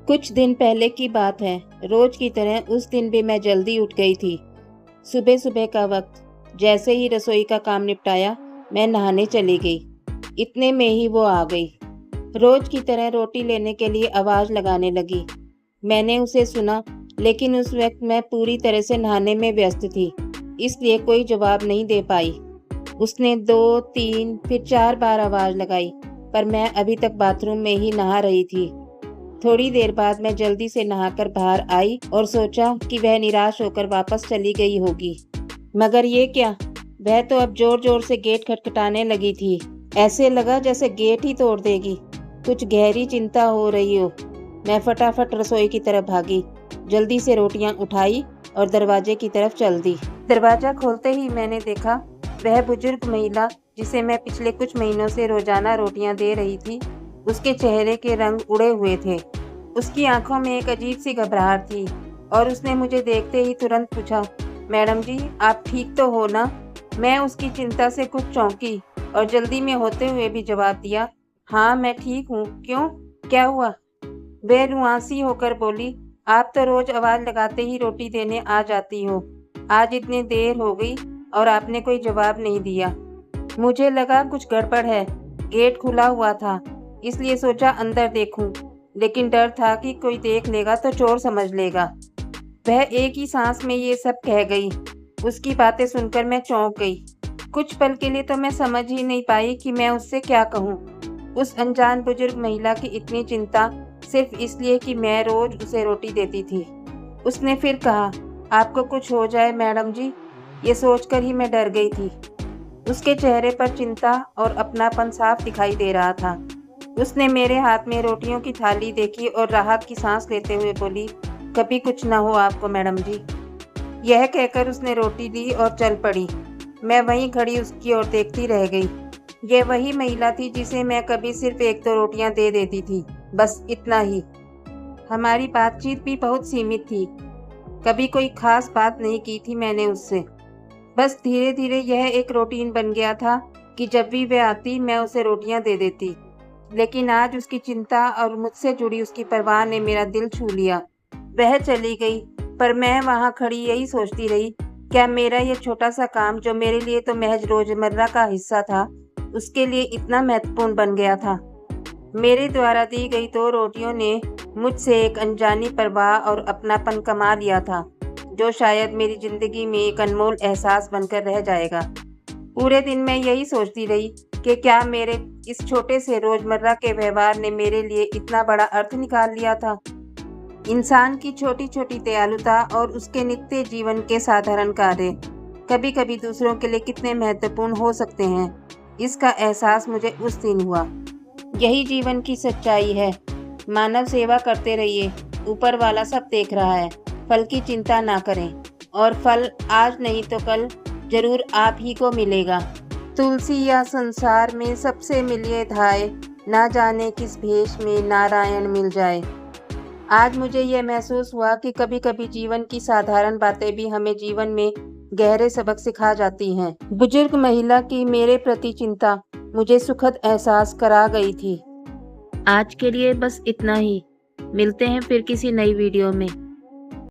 कुछ दिन पहले की बात है। रोज की तरह उस दिन भी मैं जल्दी उठ गई थी। सुबह सुबह का वक्त। जैसे ही रसोई का काम निपटाया, मैं नहाने चली गई। इतने में ही वो आ गई। रोज की तरह रोटी लेने के लिए आवाज लगाने लगी। मैंने उसे सुना, लेकिन उस वक्त मैं पूरी तरह से नहाने में व्यस्त थी, इसलिए कोई जवाब नहीं दे पाई। उसने 2, 3, फिर 4 बार आवाज लगाई, पर मैं अभी तक बाथरूम में ही नहा रही थी। थोड़ी देर बाद मैं जल्दी से नहाकर बाहर आई और सोचा कि वह निराश होकर वापस चली गई होगी। मगर ये क्या, वह तो अब जोर जोर से गेट खटखटाने लगी थी। ऐसे लगा जैसे गेट ही तोड़ देगी। कुछ गहरी चिंता हो रही हो। मैं फटाफट रसोई की तरफ भागी, जल्दी से रोटियां उठाई और दरवाजे की तरफ चल दी। दरवाजा खोलते ही मैंने देखा, वह बुजुर्ग महिला जिसे मैं पिछले कुछ महीनों से रोजाना रोटियां दे रही थी, उसके चेहरे के रंग उड़े हुए थे। उसकी आंखों में एक अजीब सी घबराहट थी और उसने मुझे देखते ही तुरंत पूछा, मैडम जी, आप ठीक तो हो ना? मैं उसकी चिंता से कुछ चौंकी और जल्दी में होते हुए भी जवाब दिया, हाँ मैं ठीक हूँ। क्यों, क्या हुआ? वह रुआंसी होकर बोली, आप तो रोज आवाज लगाते ही रोटी देने आ जाती हो। आज इतनी देर हो गई और आपने कोई जवाब नहीं दिया। मुझे लगा कुछ गड़बड़ है। गेट खुला हुआ था, इसलिए सोचा अंदर देखूं, लेकिन डर था कि कोई देख लेगा तो चोर समझ लेगा। वह एक ही सांस में ये सब कह गई। उसकी बातें सुनकर मैं चौंक गई। कुछ पल के लिए तो मैं समझ ही नहीं पाई कि मैं उससे क्या कहूँ। उस अनजान बुजुर्ग महिला की इतनी चिंता सिर्फ इसलिए कि मैं रोज उसे रोटी देती थी। उसने फिर कहा, आपको कुछ हो जाए मैडम जी? ये सोचकर ही मैं डर गई थी। उसके चेहरे पर चिंता और अपनापन साफ दिखाई दे रहा था। उसने मेरे हाथ में रोटियों की थाली देखी और राहत की सांस लेते हुए बोली, कभी कुछ ना हो आपको मैडम जी। यह कहकर उसने रोटी दी और चल पड़ी। मैं वहीं खड़ी उसकी ओर देखती रह गई। यह वही महिला थी जिसे मैं कभी सिर्फ 1-2 रोटियां दे देती थी, बस इतना ही। हमारी बातचीत भी बहुत सीमित थी। कभी कोई खास बात नहीं की थी मैंने उससे। बस धीरे धीरे यह एक रूटीन बन गया था कि जब भी वह आती मैं उसे रोटियां दे देती। लेकिन आज उसकी चिंता और मुझसे जुड़ी उसकी परवाह ने मेरा दिल छू लिया। वह चली गई, पर मैं वहां खड़ी यही सोचती रही, क्या मेरा यह छोटा सा काम, जो मेरे लिए तो महज रोजमर्रा का हिस्सा था, उसके लिए इतना महत्वपूर्ण बन गया था। मेरे द्वारा दी गई 2 रोटियों ने मुझसे एक अनजानी परवाह और अपनापन कमा लिया था, जो शायद मेरी जिंदगी में एक अनमोल एहसास बनकर रह जाएगा। पूरे दिन मैं यही सोचती रही कि क्या मेरे इस छोटे से रोजमर्रा के व्यवहार ने मेरे लिए इतना बड़ा अर्थ निकाल लिया था। इंसान की छोटी छोटी दयालुता और उसके नित्य जीवन के साधारण कार्य कभी कभी दूसरों के लिए कितने महत्वपूर्ण हो सकते हैं, इसका एहसास मुझे उस दिन हुआ। यही जीवन की सच्चाई है। मानव सेवा करते रहिए, ऊपर वाला सब देख रहा है। फल की चिंता ना करें, और फल आज नहीं तो कल जरूर आप ही को मिलेगा। तुलसी या संसार में सबसे मिलिए धाय, ना जाने किस भेष में नारायण मिल जाए। आज मुझे यह महसूस हुआ कि कभी कभी जीवन की साधारण बातें भी हमें जीवन में गहरे सबक सिखा जाती हैं। बुजुर्ग महिला की मेरे प्रति चिंता मुझे सुखद एहसास करा गई थी। आज के लिए बस इतना ही। मिलते हैं फिर किसी नई वीडियो में।